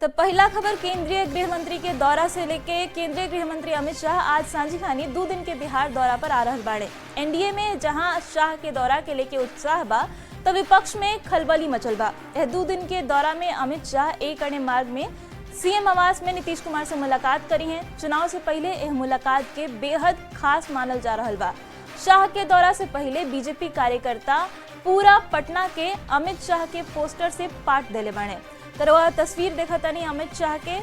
तो पहला खबर केंद्रीय गृह मंत्री के दौरा से लेके केंद्रीय गृह मंत्री अमित शाह आज सांझी खानी 2 दिन के बिहार दौरा पर आ रहल बाड़े। एनडीए में जहां शाह के दौरा के लेके उत्साह बा तो विपक्ष में खलबली मचल बा। यह 2 दिन के दौरा में अमित शाह एक अणे मार्ग में सीएम आवास में नीतीश कुमार से मुलाकात करी है। चुनाव से पहले यह मुलाकात के बेहद खास मानल जा रहल बा। शाह के दौरा से पहले बीजेपी कार्यकर्ता पूरा पटना के अमित शाह के पोस्टर से पाट देले बने। तो वह तस्वीर देखा तनी अमित शाह के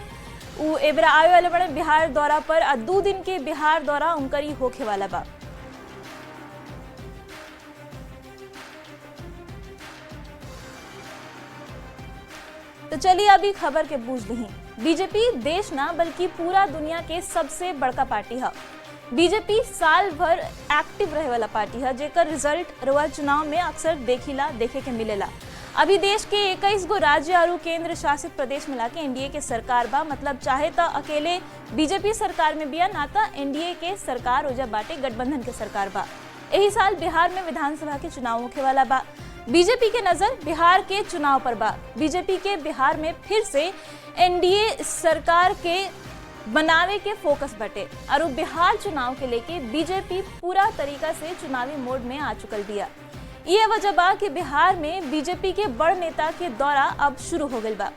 एबरा आवे वाले बड़े बिहार दौरा पर 2 दिन के बिहार दौरा उनकरी होखे वाला बा। तो चलिए अभी खबर के बूझ ली। बीजेपी देश ना बल्कि पूरा दुनिया के सबसे बड़का पार्टी है। बीजेपी साल भर एक्टिव रहे वाला पार्टी है जेकर रिजल्ट रउआ चुनाव में अक्सर देखे के मिलेला। अभी देश के 21 गो राज्य और केंद्र शासित प्रदेश मिला के एनडीए के सरकार बा। मतलब चाहे तो अकेले बीजेपी सरकार में बिया ना तो एनडीए के सरकार ओजा बाटे गठबंधन के सरकार बा। यही साल बिहार में विधानसभा के चुनाव होखे वाला बा। बीजेपी के नजर बिहार के चुनाव पर बा। बीजेपी के बिहार में फिर से एनडीए सरकार के बनावे के फोकस बटे और बिहार चुनाव के लेके बीजेपी पूरा तरीका से चुनावी मोड में आ चुकल बिया। ये वजह बा कि बिहार में बीजेपी के बड़ नेता के दौरा अब शुरू हो गई बा।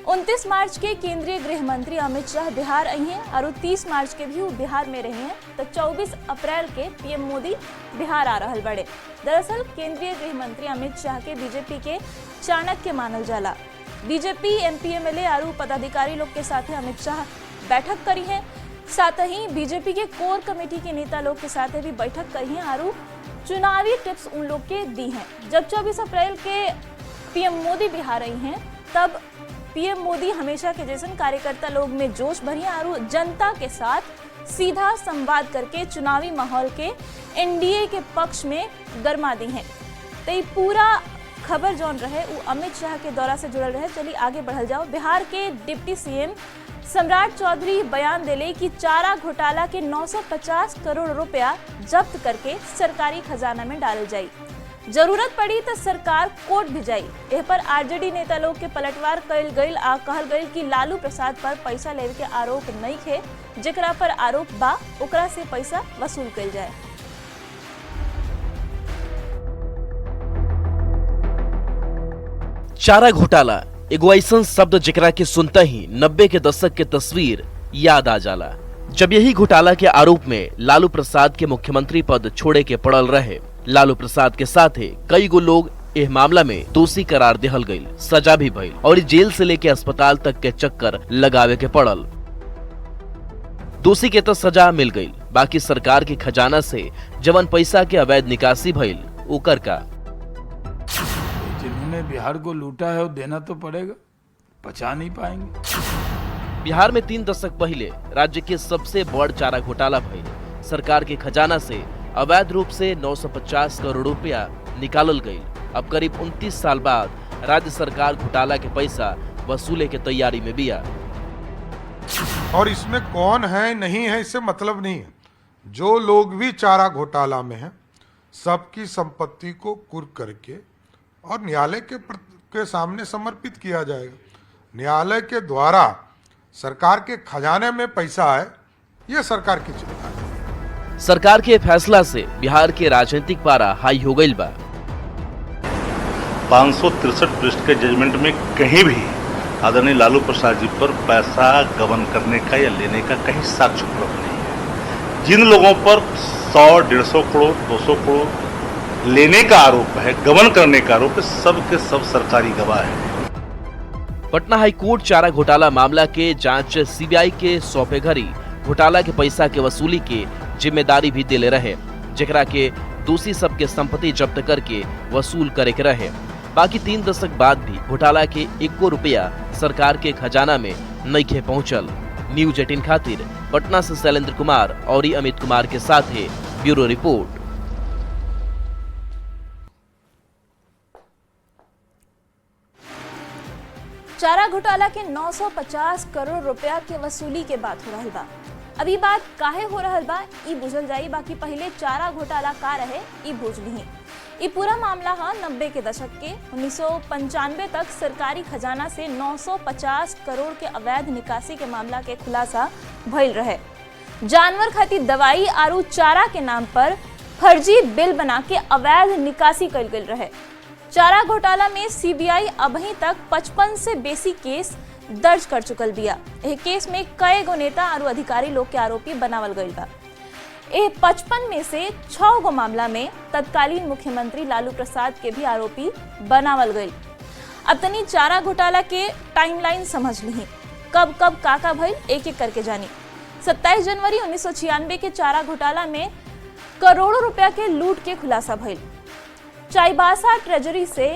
29 मार्च के केंद्रीय गृह मंत्री अमित शाह बिहार आई हैं और 30 मार्च के भी वो बिहार में रहे हैं। तो 24 अप्रैल के पीएम मोदी बिहार आ रहल बड़े। दरअसल केंद्रीय गृह मंत्री अमित शाह के बीजेपी के चाणक्य मानल जाला। बीजेपी एमपी एमएलए और पदाधिकारी लोग के साथ अमित शाह बैठक करी है। साथ ही बीजेपी के कोर कमेटी के नेता लोग के साथ भी बैठक करी है और चुनावी टिप्स उन लोग के दी हैं। जब 24 अप्रैल के पीएम मोदी बिहार आई हैं तब पीएम मोदी हमेशा के जैसे कार्यकर्ता लोग में जोश भरी और जनता के साथ सीधा संवाद करके चुनावी माहौल के एनडीए के पक्ष में गरमा दी हैं। तो ये पूरा खबर जौन रहे वो अमित शाह के दौरा से जुड़ल रहे। चलिए आगे बढ़ल जाओ। बिहार के डिप्टी सीएम सम्राट चौधरी बयान दिले कि चारा घोटाला के 950 करोड़ रुपया जब्त करके सरकारी खजाना में डाल जाई। जरूरत पड़ी तो सरकार कोर्ट भी जाई। एह पर आरजेडी नेता लोग के पलटवार कइल गइल आ कहल गइल कि लालू प्रसाद पर पैसा लेवे के आरोप नहीं थे। जेकरा पर आरोप बा ओकरा से पैसा वसूल कइल जाए। चारा घोटाला एगो ऐसन शब्द जेकरा के सुनते ही 90 के दशक के तस्वीर याद आ जाला। जब यही घोटाला के आरोप में लालू प्रसाद के मुख्यमंत्री पद छोड़े के पड़ल रहे। लालू प्रसाद के साथ कई गो लोग इस मामला में दोषी करार देहल गई, सजा भी भइल और जेल से लेके अस्पताल तक के चक्कर लगावे के पड़ल। दोषी के तो सजा मिल गई, बाकी सरकार के खजाना से जवन पैसा के अवैध निकासी भइल ओकर का। जिन्होंने बिहार को लूटा है वो देना तो पड़ेगा, बचा नहीं पाएंगे। बिहार में 3 दशक पहले राज्य के सबसे बड़ चारा घोटाला भइल। सरकार के खजाना से अवैध रूप से 950 करोड़ रुपया निकालल गई। अब करीब 29 साल बाद राज्य सरकार घोटाला के पैसा वसूले के तैयारी में बिया। और इसमें कौन है नहीं है इससे मतलब नहीं है। जो लोग भी चारा घोटाला में हैं सबकी संपत्ति को कुर्क करके और न्यायालय के सामने समर्पित किया जाएगा। न्यायालय के द्वारा सरकार के खजाने में पैसा आए, ये सरकार की चिंता है। सरकार के फैसला से बिहार के राजनीतिक पारा हाई हो गई बा। 563 पृष्ठ के जजमेंट में कहीं भी आदरणीय लालू प्रसाद जी पर पैसा गबन करने का या लेने का कहीं साक्ष्य उपलब्ध नहीं है। जिन लोगों पर 100, 150 करोड़, 200 करोड़ लेने का आरोप है, गबन करने का आरोप है, सब के सब सरकारी गवाह है। पटना हाईकोर्ट चारा घोटाला मामला के जांच सीबीआई के सौंपे घड़ी घोटाला के पैसा के वसूली के जिम्मेदारी भी दिले रहे, जेकरा के दोषी सबके संपत्ति जब्त करके वसूल करे के रहे। बाकी 3 दशक बाद भी घोटाला के 1 रुपया सरकार के खजाना में नइखे पहुंचल। न्यूज 18 खातिर पटना से शैलेंद्र कुमार और अमित कुमार के साथ है ब्यूरो रिपोर्ट। चारा घोटाला के 950 करोड़ रुपया के वसूली के बात हो रहा बा। अभी बात काहे हो रहा बा ई बुझल जाई। बाकी पहले चारा घोटाला का रहे ई बुझ ली। ये पूरा मामला है 90 के दशक के 1995 तक सरकारी खजाना से 950 करोड़ के अवैध निकासी के मामला के खुलासा भइल रहे। जानवर खातिर दवाई आरू चारा के नाम पर फर्जी बिल बना के अवैध निकासी कइल गेल रहे। चारा घोटाला में सीबीआई अभी तक 55 से बेसी केस दर्ज कर चुकल बिया। एह केस में कई गो नेता और अधिकारी लोग के आरोपी बनावल गइल बा। एह 55 में से 6 गो मामला में तत्कालीन मुख्यमंत्री लालू प्रसाद के भी आरोपी बनावल गइल। अब तनी चारा घोटाला के टाइमलाइन समझ ली, कब कब का भइल एक एक करके जानी। 27 जनवरी 1996 के चारा घोटाला में करोड़ों रुपया के लूट के खुलासा भइल। चाईबासा ट्रेजरी से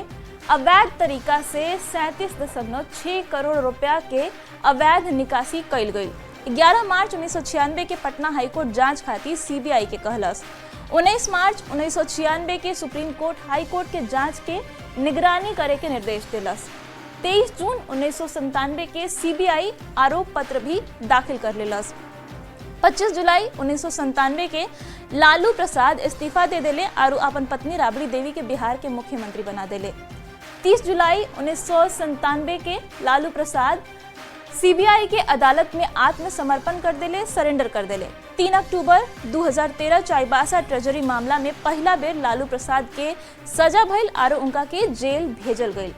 अवैध तरीका से 37.6 करोड़ रुपया के अवैध निकासी कइल गई। 11 मार्च 1996 के पटना हाईकोर्ट जांच खातिर सीबीआई के कहलस। 19 मार्च 1996 के सुप्रीम कोर्ट हाईकोर्ट के जांच के निगरानी करे के निर्देश दिलस। 23 जून 1997 के सीबीआई आरोप पत्र भी दाखिल कर लेलस। 25 जुलाई 1997 के लालू प्रसाद इस्तीफा दे देले और अपन पत्नी राबड़ी देवी के बिहार के मुख्यमंत्री बना देले। 30 जुलाई 1997 के लालू प्रसाद सीबीआई के अदालत में आत्मसमर्पण कर देले, सरेंडर कर देले। 3 अक्टूबर 2013 चाईबासा ट्रेजरी मामला में पहला बेर लालू प्रसाद के सजा भइल और उनका के जेल भेजल गई।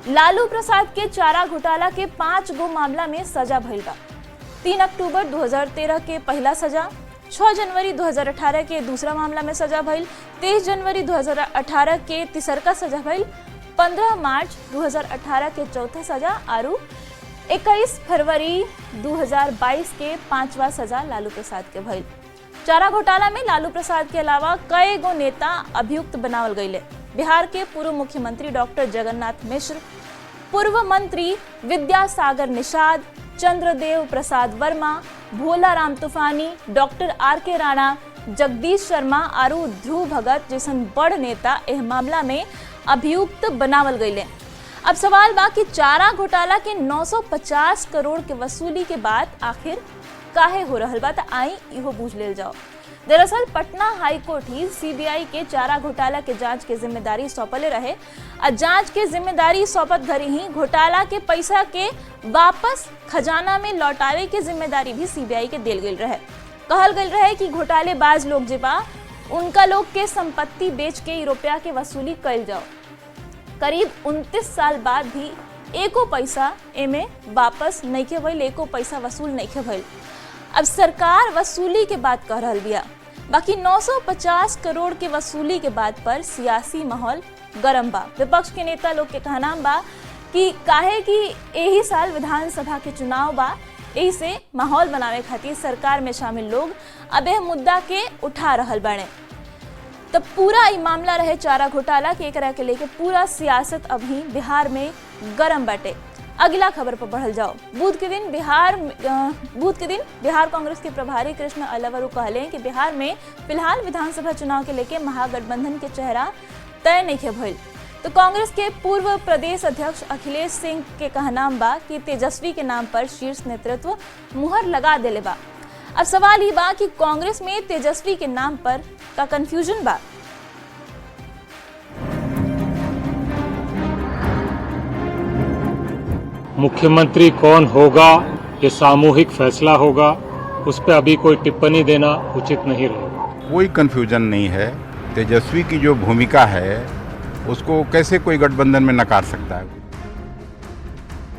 लालू प्रसाद के चारा घोटाला के 5 गो मामला में सजा भइल बा। 3 अक्टूबर 2013 के पहला सजा, 6 जनवरी 2018 के दूसरा मामला में सजा भइल, 23 जनवरी 2018 के तीसरका सजा भइल, 15 मार्च 2018 के चौथा सजा और 21 फरवरी 2022 के 5वां सजा लालू प्रसाद के भइल। चारा घोटाला में लालू प्रसाद के अलावा कई गो नेता अभियुक्त बनावल गईले। बिहार के पूर्व मुख्यमंत्री डॉक्टर जगन्नाथ मिश्र, पूर्व मंत्री विद्यासागर निषाद, चंद्रदेव प्रसाद वर्मा, भोला राम तूफानी, डॉक्टर आर.के. राणा, जगदीश शर्मा और ध्रुव भगत जैसन बड़ नेता एह मामला में अभियुक्त बनावल गईले। अब सवाल बा कि चारा घोटाला के 950 करोड़ के वसूली के बाद आखिर काहे हो रहल बा, त आई इहो बूझ लेल जाओ। दरअसल पटना हाई कोर्ट ही सीबीआई के चारा घोटाला के जांच के जिम्मेदारी सौंपले रहे और जांच के जिम्मेदारी सौंपत घड़ी ही घोटाला के पैसा के वापस खजाना में लौटावे के जिम्मेदारी भी सीबीआई के देल गेल रहे। कहल गेल रहे कि घोटालेबाज लोग जे बा उनका लोग के संपत्ति बेच के रुपया के वसूली कइल जाओ। करीब 29 साल बाद भी एको पैसा एमे वापस नहीं भइल, एको पैसा वसूल नहीं भइल। अब सरकार वसूली के बात कह रहल बिया, बाकी 950 करोड़ के वसूली के बात पर सियासी माहौल गरम बा। विपक्ष के नेता लोग के कहना बा कि काहे कि यही साल विधानसभा के चुनाव बा, यही से माहौल बनावे खातिर सरकार में शामिल लोग अब यह मुद्दा के उठा रहल बाड़े। तो पूरा ये मामला रहे चारा घोटाला के एकरा के लेके पूरा सियासत अभी बिहार में गरम बाटे। अगला खबर पर बढ़ल जाओ। बुध के दिन बिहार कांग्रेस के प्रभारी कृष्ण अलवरू कहले कि बिहार में फिलहाल विधानसभा चुनाव के लेके महागठबंधन के चेहरा तय नहीं भइल। तो कांग्रेस के पूर्व प्रदेश अध्यक्ष अखिलेश सिंह के कहना बा कि तेजस्वी के नाम पर शीर्ष नेतृत्व मुहर लगा देले बा। अब सवाल ही बा कि कांग्रेस में तेजस्वी के नाम पर का कंफ्यूजन बा। मुख्यमंत्री कौन होगा ये सामूहिक फैसला होगा, उस पर अभी कोई टिप्पणी देना उचित नहीं रहेगा। कोई कंफ्यूजन नहीं है। तेजस्वी की जो भूमिका है उसको कैसे कोई गठबंधन में नकार सकता है।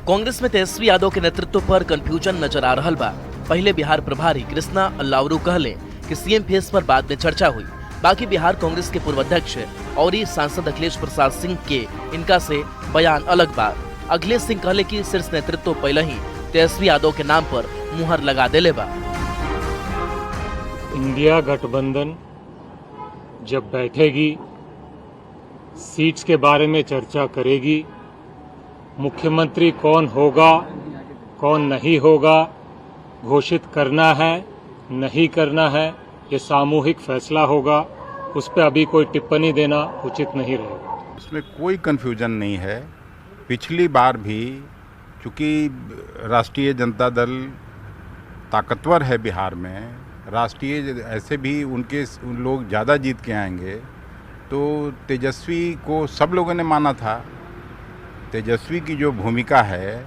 कांग्रेस में तेजस्वी यादव के नेतृत्व पर कंफ्यूजन नजर आ रहल बा। पहले बिहार प्रभारी कृष्णा अल्लावरू कहले कि सीएम फेस पर बाद में चर्चा हुई। बाकी बिहार कांग्रेस के पूर्व अध्यक्ष और सांसद अखिलेश प्रसाद सिंह के इनका से बयान अलग बा। अखिलेश सिंह कहले कि शीर्ष नेतृत्व पहले ही तेजस्वी यादव के नाम पर मुहर लगा देले बा। इंडिया गठबंधन जब बैठेगी, सीट्स के बारे में चर्चा करेगी, मुख्यमंत्री कौन होगा कौन नहीं होगा घोषित करना है नहीं करना है, ये सामूहिक फैसला होगा, उस पर अभी कोई टिप्पणी देना उचित नहीं रहेगा। उसमें कोई कंफ्यूजन नहीं है। पिछली बार भी चूँकि राष्ट्रीय जनता दल ताकतवर है बिहार में, राष्ट्रीय ऐसे भी उन लोग ज़्यादा जीत के आएंगे, तो तेजस्वी को सब लोगों ने माना था। तेजस्वी की जो भूमिका है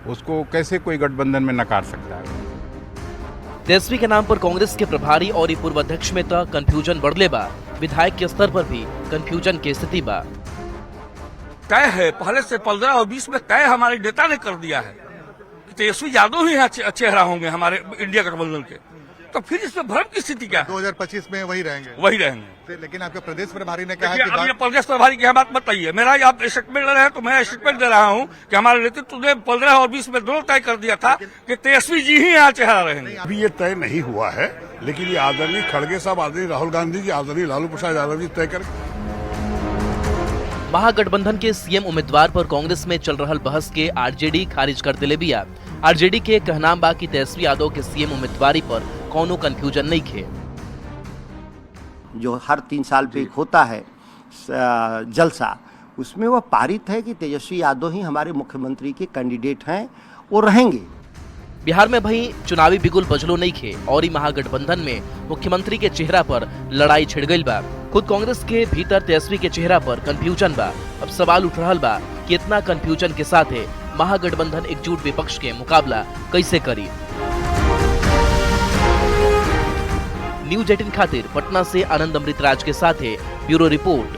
उसको कैसे कोई गठबंधन में नकार सकता है। तेजस्वी के नाम पर कांग्रेस के प्रभारी और पूर्व अध्यक्ष में तो कंफ्यूजन बढ़ले बा, विधायक के स्तर पर भी कंफ्यूजन की स्थिति बा। तय है, पहले से 15 और 20 में तय हमारे नेता ने कर दिया है कि तेजस्वी यादव ही चेहरा होंगे हमारे इंडिया गठबंधन के, तो फिर इसमें भ्रम की स्थिति क्या है? 2025 में वही रहेंगे। लेकिन आपके प्रदेश प्रभारी ने कहा कि अब ये प्रदेश प्रभारी की बात बताइए, मेरा आप स्टेटमेंट ले रहे हैं तो मैं स्टेटमेंट दे रहा हूं कि हमारे नेतृत्व ने 15 और 20 में दोनों तय कर दिया था कि तेजस्वी जी ही यहाँ चेहरा रहेंगे। अभी ये तय नहीं हुआ है, लेकिन ये आदरणीय खड़गे साहब, आदरणीय राहुल गांधी जी, आदरणीय लालू प्रसाद यादव जी तय कर। महागठबंधन के सीएम उम्मीदवार पर कांग्रेस में चल रहा बहस के आरजेडी खारिज कर दिले बिया। आरजेडी के कहनाम बा कि तेजस्वी यादव के सीएम उम्मीदवारी पर कोनो कंफ्यूजन नहीं खे। जो हर 3 साल पे एक होता है जलसा, उसमें वह पारित है कि तेजस्वी यादव ही हमारे मुख्यमंत्री के कैंडिडेट हैं और रहेंगे। बिहार में भाई चुनावी बिगुल बजलो नहीं खे और ही महागठबंधन में मुख्यमंत्री के चेहरा पर लड़ाई छिड़ गई बा। खुद कांग्रेस के भीतर तेजस्वी के चेहरा पर कंफ्यूजन बा। अब सवाल उठ रहा बा कि इतना कंफ्यूजन के साथ महागठबंधन एकजुट विपक्ष के मुकाबला कैसे करी। न्यूज 18 खातिर पटना से आनंद अमृतराज के साथ ब्यूरो रिपोर्ट।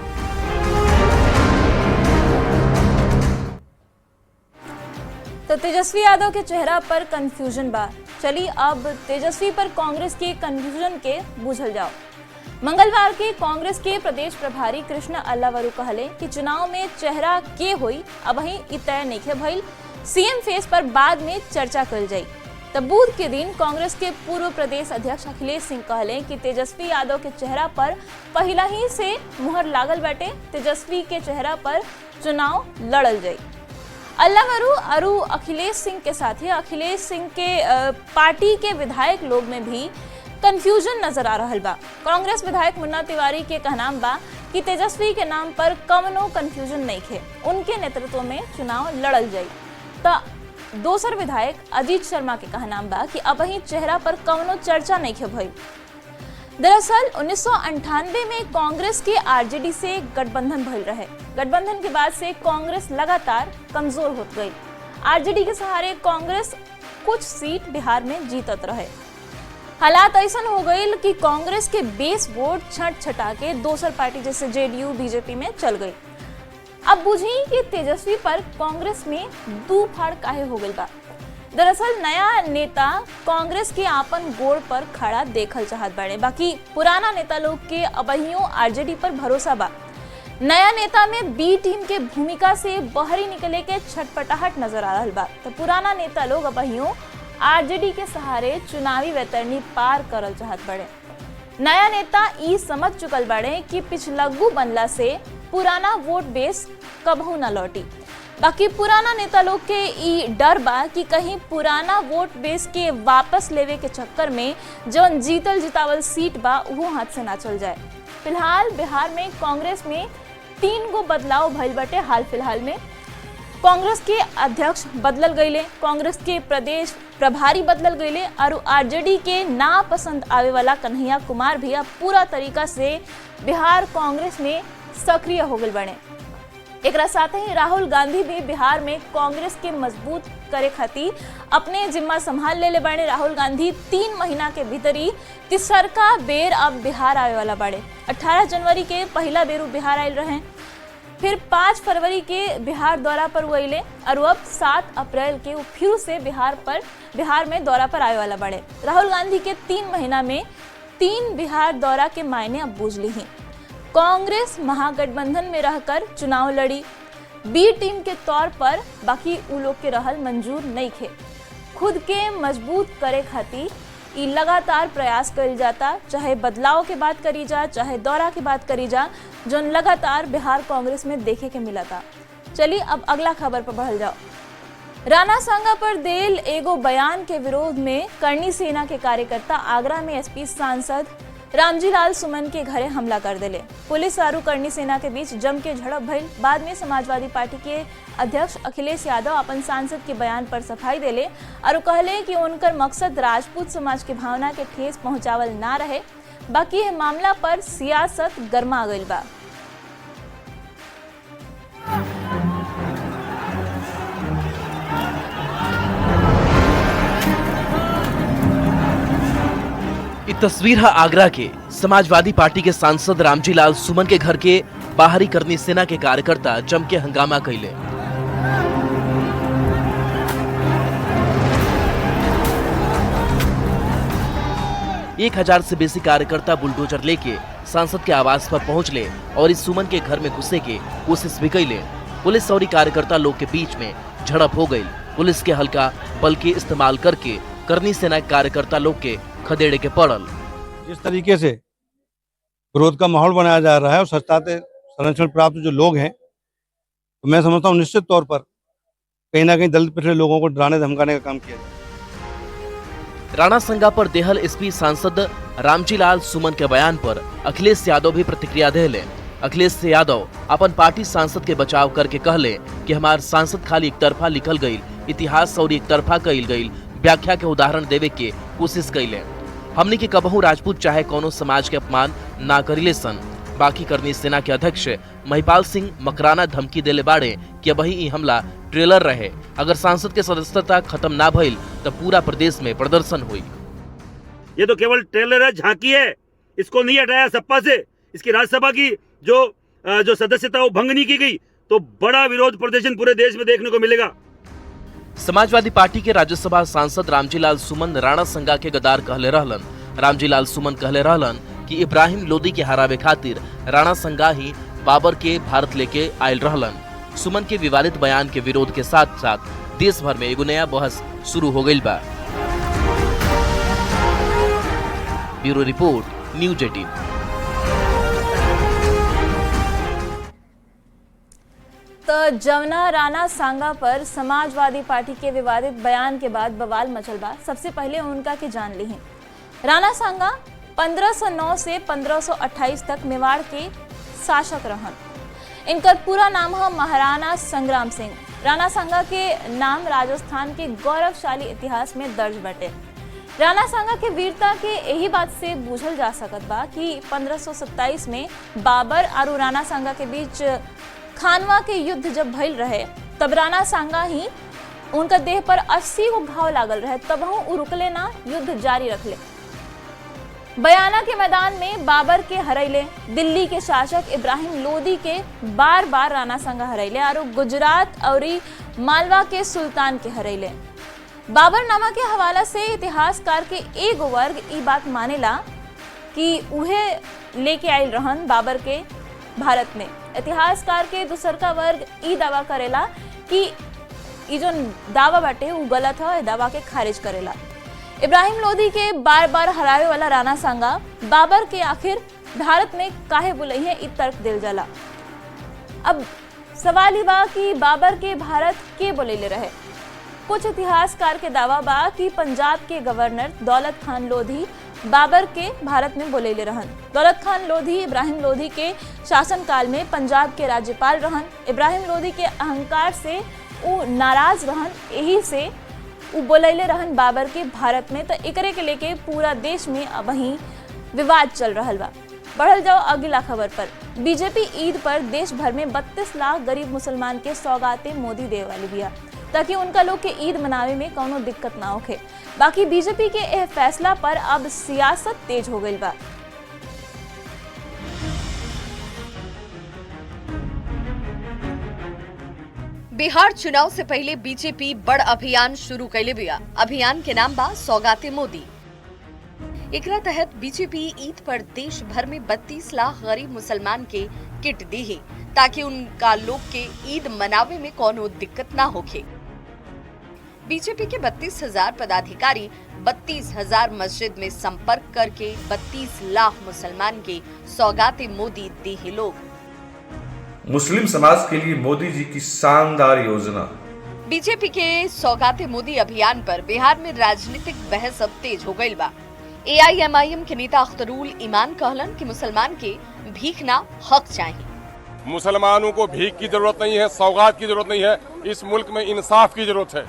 तो तेजस्वी यादव के चेहरा पर कंफ्यूजन बा। चलिए अब तेजस्वी पर कांग्रेस के कंफ्यूजन के बूझल जाओ। मंगलवार के कांग्रेस के प्रदेश प्रभारी कृष्ण अल्लावरू कहले कि चुनाव में चेहरा के होई अब ही तय नहीं भइल, सीएम फेस पर बाद में चर्चा कल जाई। तब बुध के दिन कांग्रेस के पूर्व प्रदेश अध्यक्ष अखिलेश सिंह कहले कि तेजस्वी यादव के चेहरा पर पहला ही से मुहर लागल बाटे, तेजस्वी के चेहरा पर चुनाव लड़ल जाई। अल्लावरू अरु अखिलेश सिंह के साथ ही अखिलेश सिंह के पार्टी के विधायक लोग में भी कंफ्यूजन नजर आ रहा बा। कांग्रेस विधायक मुन्ना तिवारी के कहनाम बा कि तेजस्वी के नाम पर कवनो कंफ्यूजन नहीं खे, उनके नेतृत्व में चुनाव लड़ल जाई। तो दोसर विधायक अजीत शर्मा के कहनाम बा कि अब ही चेहरा पर कवनो चर्चा नहीं खे भइल। दरअसल 1998 में कांग्रेस के आरजेडी से गठबंधन भइल रहे। गठबंधन के बाद से कांग्रेस लगातार कमजोर होत गई। आरजेडी के सहारे कांग्रेस कुछ सीट बिहार में जीतत रहे। हालात ऐसा हो गई कि कांग्रेस के बेस वोट छटा के दोसर पार्टी जैसे जेडीयू बीजेपी में चल गई। अब बुझी कि तेजस्वी पर कांग्रेस में दू फाड़ काहे हो गई बा। दरअसल नया नेता कांग्रेस के आपन गोड़ पर खड़ा देखल चाहत बाड़े, बाकी पुराना नेता लोग के अबहियों आरजेडी पर भरोसा बा। नया नेता में बी टीम के भूमिका से बहरी निकले के छटपटाहट नजर आ रहा बा। तो पुराना नेता लोग अबहियों आरजेडी के सहारे चुनावी वैतरणी पार करल चाहत बाड़े। नया नेता ई समझ चुकल बाड़े कि पिछलग्गू बनला से पुराना वोट बेस कबहू न लौटी। बाकी पुराना नेता लोग के ई डर बा कि कहीं पुराना वोट बेस के वापस लेवे के चक्कर में जौन जीतल जितावल सीट बा वो हाथ से ना चल जाए। फिलहाल बिहार में कांग्रेस में 3 गो बदलाव भइल बाटे। हाल फिलहाल में कांग्रेस के अध्यक्ष बदलल गईले, कांग्रेस के प्रदेश प्रभारी बदलल गईले और आरजेडी के ना पसंद आवे वाला कन्हैया कुमार भी अब पूरा तरीका से बिहार कांग्रेस में सक्रिय हो गए बने। एक साथ ही राहुल गांधी भी बिहार में कांग्रेस के मजबूत करे खातिर अपने जिम्मा संभाल ले बने। राहुल गांधी 3 महीना के भीतर ही तीसरका बेर अब बिहार आवे वाला बड़े। 18 जनवरी के पहला बेरू बिहार आयल रहे, फिर 5 फरवरी के बिहार दौरा पर वो अले और अब 7 अप्रैल के वो फिर से बिहार में दौरा पर आए वाला बड़े। राहुल गांधी के 3 महीना में 3 बिहार दौरा के मायने अब बूझ ली हैं। कांग्रेस महागठबंधन में रहकर चुनाव लड़ी, बी टीम के तौर पर, बाकी उ लोग के रहल मंजूर नहीं थे। खुद के मजबूत करे खातिर ई लगातार प्रयास करी जाता, चाहे बदलाव के बात करी जा, चाहे दौरा की बात करी जा, जो लगातार बिहार कांग्रेस में देखे के मिला था। चलिए अब अगला खबर पर बढ़ल जाओ। राणा सांगा पर देल एगो बयान के विरोध में करनी सेना के कार्यकर्ता आगरा में एसपी सांसद रामजी लाल सुमन के घरे हमला कर दिले। पुलिस और करनी सेना के बीच जम के झड़प भइल। बाद में समाजवादी पार्टी के अध्यक्ष अखिलेश यादव अपन सांसद के बयान पर सफाई दिले और कहले कि उनकर मकसद राजपूत समाज के भावना के ठेस पहुंचावल ना रहे, बाकी यह मामला पर सियासत गरमा गई बा। ये तस्वीर है आगरा के समाजवादी पार्टी के सांसद रामजी लाल सुमन के घर के बाहरी करनी सेना के कार्यकर्ता जम के हंगामा कैले। 1000 से बेसी कार्यकर्ता बुलडोजर लेके सांसद के आवास पर पहुंच ले और इस सुमन के घर में घुसे के कोशिश भी कैले। पुलिस और कार्यकर्ता लोग के बीच में झड़प हो गई। पुलिस के हल्का बल के इस्तेमाल करके करनी सेना कार्यकर्ता लोग के खदेड़े के पड़ल। जिस तरीके से विरोध का माहौल बनाया जा रहा है और सत्ता से संरक्षण प्राप्त जो लोग हैं, तो मैं समझता हूँ निश्चित तौर पर कहीं ना कहीं दलित पिछड़े लोगों को डराने धमकाने का काम किया जाए। राणा संगा पर देहल एसपी सांसद रामजी लाल सुमन के बयान पर अखिलेश यादव भी प्रतिक्रिया देले। अखिलेश यादव अपन पार्टी सांसद के बचाव करके कहले कि हमार सांसद खाली एक तरफा लिखल गई इतिहास और एक तरफा कईल गई व्याख्या के उदाहरण देवे के कोशिश कैले। हमने के कबहू राजपूत चाहे कोनो समाज के अपमान ना करिले सन। बाकी करनी सेना के अध्यक्ष महिपाल सिंह मकराना धमकी देले बाड़े कि अब ही हमला ट्रेलर रहे, अगर सांसद के सदस्यता खत्म ना भइल तो पूरा प्रदेश में प्रदर्शन हुई। ये तो केवल ट्रेलर है, झांकी है, इसको नहीं हटाया सपा से, इसकी राज्यसभा की जो सदस्यता वो भंग नहीं की गई तो बड़ा विरोध प्रदर्शन पूरे देश में देखने को मिलेगा। समाजवादी पार्टी के राज्यसभा सांसद रामजी लाल सुमन राणा संगा के गद्दार कहले रहलन। रामजी लाल सुमन कहले रहलन कि इब्राहिम लोदी के हरावे खातिर राणा संगा ही बाबर के भारत लेके आयल रहलन। सुमन के विवादित बयान के विरोध के साथ साथ देश भर में एगो नया बहस शुरू हो गई बा। Bureau report, news 18। तो जमुना राणा सांगा पर समाजवादी पार्टी के विवादित बयान के बाद बवाल मचल बा। सबसे पहले उनका के जान ली। राणा सांगा 1509 से 1528 तक मेवाड़ के शासक रहन। इनका पूरा नाम है महाराणा संग्राम सिंह। राणा सांगा के नाम राजस्थान के गौरवशाली इतिहास में दर्ज बटे। राणा सांगा के वीरता के यही बात से बूझल जा सकत बा कि 1527 में बाबर और राणा सांगा के बीच खानवा के युद्ध जब भइल रहे तब राणा सांगा ही उनका देह पर 80 को घाव लागल रहे, तब उ रुकले ना, युद्ध जारी रखले। बयाना के मैदान में बाबर के हरैले, दिल्ली के शासक इब्राहिम लोदी के बार बार राणा सांगा हरैले और गुजरात और मालवा के सुल्तान के हरैले। बाबर नामा के हवाला से इतिहासकार के एक वर्ग ई बात मानेला कि उहे लेके आयल रहन बाबर के भारत में। इतिहासकार के दूसर का वर्ग ई दावा करेला कि ई जो दावा बाटे वो गलत है, दावा के खारिज करेला। इब्राहिम लोदी के बार बार हरावे वाला राणा सांगा बाबर के आखिर भारत में काहे बुलाई है, इ तर्क दिल जाला। अब सवाल ही बा कि बाबर के भारत के बुलेले रहे। कुछ इतिहासकार के दावा बा कि पंजाब के गवर्नर दौलत खान लोधी बाबर के भारत में बुलेले रहन। दौलत खान लोधी इब्राहिम लोधी के शासनकाल में पंजाब के राज्यपाल रहन। इब्राहिम लोधी के अहंकार से वो नाराज रहन, यही से वो बोलैले रहन बाबर के भारत में। तो एकरे के लेके पूरा देश में अब ही विवाद चल रहा बा। बढ़ल जाओ अगला खबर पर। बीजेपी ईद पर देश भर में 32 लाख गरीब मुसलमान के सौगातें मोदी दे वाली बिया ताकि उनका लोग के ईद मनावे में कोनो दिक्कत ना होखे। बाकी बीजेपी के यह फैसला पर अब सियासत तेज हो गई बा। बिहार चुनाव से पहले बीजेपी बड़ अभियान शुरू कैले बिया। अभियान के नाम बा सौगाते मोदी। एकरा तहत बीजेपी ईद पर देश भर में 32 लाख गरीब मुसलमान के किट दी है ताकि उनका लोग के ईद मनावे में कोनो दिक्कत ना होखे। बीजेपी के 32,000 पदाधिकारी 32,000 मस्जिद में संपर्क करके 32 लाख मुसलमान के सौगाते मोदी दी है लोग। मुस्लिम समाज के लिए मोदी जी की शानदार योजना। बीजेपी के सौगाते मोदी अभियान पर बिहार में राजनीतिक बहस अब तेज हो गई बा। AIMIM के नेता अख्तरुल ईमान कहलन कि मुसलमान के भीख ना हक चाहिए। मुसलमानों को भीख की जरूरत नहीं है, सौगात की जरूरत नहीं है, इस मुल्क में इंसाफ की जरूरत है।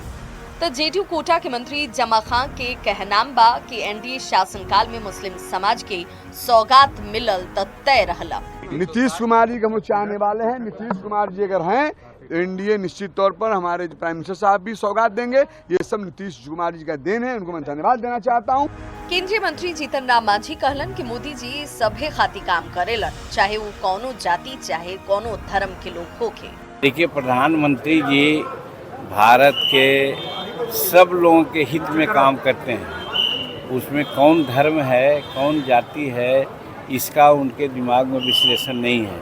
तो जेडीयू कोटा के मंत्री जमा खां के कहनाम बा कि NDA शासनकाल में मुस्लिम समाज के सौगात मिलल त तय रहला। नीतीश कुमार जी हम चाहने वाले हैं। नीतीश कुमार जी अगर हैं तो NDA निश्चित तौर पर हमारे प्राइम मिनिस्टर साहब भी सौगात देंगे। ये सब नीतीश कुमार जी का देन है, उनको मैं धन्यवाद देना चाहता हूँ। केंद्रीय मंत्री जीतन राम मांझी कहलन कि मोदी जी सभे खातिर काम करेलन, चाहे वो कौनो जाति चाहे कौनो धर्म के लोग होके। देखिए, प्रधानमंत्री जी भारत के सब लोगों के हित में काम करते हैं। उसमें कौन धर्म है कौन जाति है इसका उनके दिमाग में विश्लेषण नहीं है।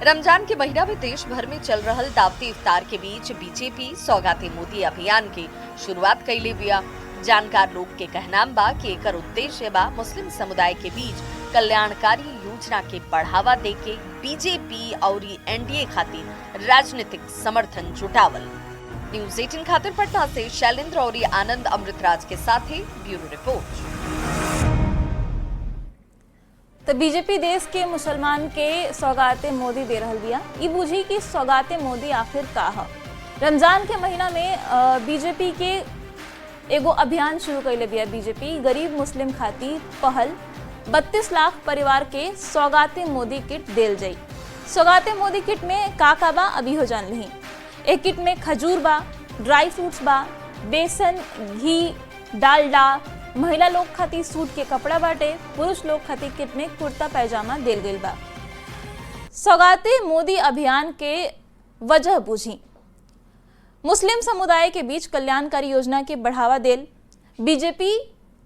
रमजान के महीना में देश भर में चल रहल दावती इफ्तार के बीच बीजेपी सौगाते मोदी अभियान की शुरुआत कैले बिया। जानकार लोग के कहनाम बा कि एकर उद्देश्य बा मुस्लिम समुदाय के बीच कल्याणकारी योजना के बढ़ावा देके बीजेपी और एनडीए खातिर राजनीतिक समर्थन जुटावल। न्यूज़ 18 खातिर पटना से शैलेंद्र और आनंद अमृतराज के साथ ही ब्यूरो रिपोर्ट। तो बीजेपी देश के मुसलमान के सौगाते मोदी दे रहल बिया। ई बुझी कि सौगाते मोदी आखिर का है। रमजान के महीना में बीजेपी के एगो अभियान शुरू कैले बिया। बीजेपी गरीब मुस्लिम खातिर पहल 32 लाख परिवार के सौगाते मोदी किट देल जाई। सौगाते मोदी किट में का बा अभी हो जान ली। एक किट में खजूर बा, ड्राई फ्रूट्स बा, बेसन, घी, डालडा, महिला लोग खातिर सूट के कपड़ा बाटे, पुरुष लोग खातिर किट में कुर्ता पैजामा देल गईल बा। सौगाते मोदी अभियान के वजह बुझी। मुस्लिम समुदाय के बीच कल्याणकारी योजना के बढ़ावा देल। बीजेपी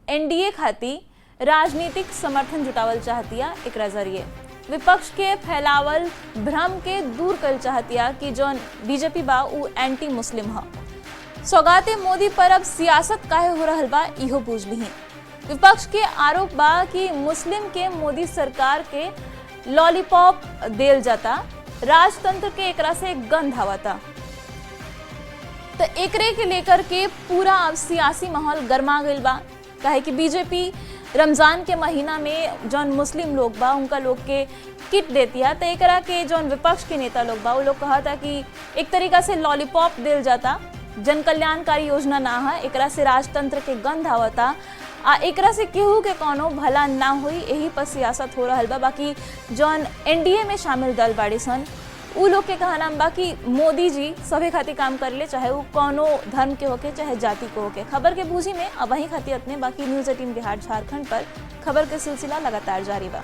एनडीए खातिर राजनीतिक समर्थन जुटावल चाहतिया। एकरा जरिए विपक्ष के फैलावल भ्रम के दूर कर चाहतिया कि जो बीजेपी बा उ एंटी मुस्लिम है। सौगाते मोदी पर अब सियासत काहे हो रहल बा इहो बुझ ली। विपक्ष के आरोप बा कि मुस्लिम के मोदी सरकार के लॉलीपॉप देल जाता, राजतंत्र के एकरा से गंध आवता। तो एकरे के लेकर के पूरा अब सियासी माहौल गर्मा गईल बा। काहे कि बीजेपी रमजान के महीना में जौन मुस्लिम लोग बा उनका लोग के किट देती है। तो एकरा के जौन विपक्ष के नेता लोग बा वो लोग कहा था कि एक तरीका से लॉलीपॉप देल जाता, जन कल्याणकारी योजना ना है, एकरा से राजतंत्र के गंध आवता, एकरा से केहू के कोनो भला ना हुई, यही पर सियासत हो रहल बा। बाकी जौन एनडीए में शामिल दल बाड़ी सन उ लोग के कहना बा कि मोदी जी सभे खातिर काम कर ले, चाहे वो कोनो धर्म के होके चाहे जाति को होके। खबर के बूझी में अब वहीं खातिर अपने बाकी न्यूज़ 18 बिहार झारखंड पर खबर के सिलसिला लगातार जारी बा।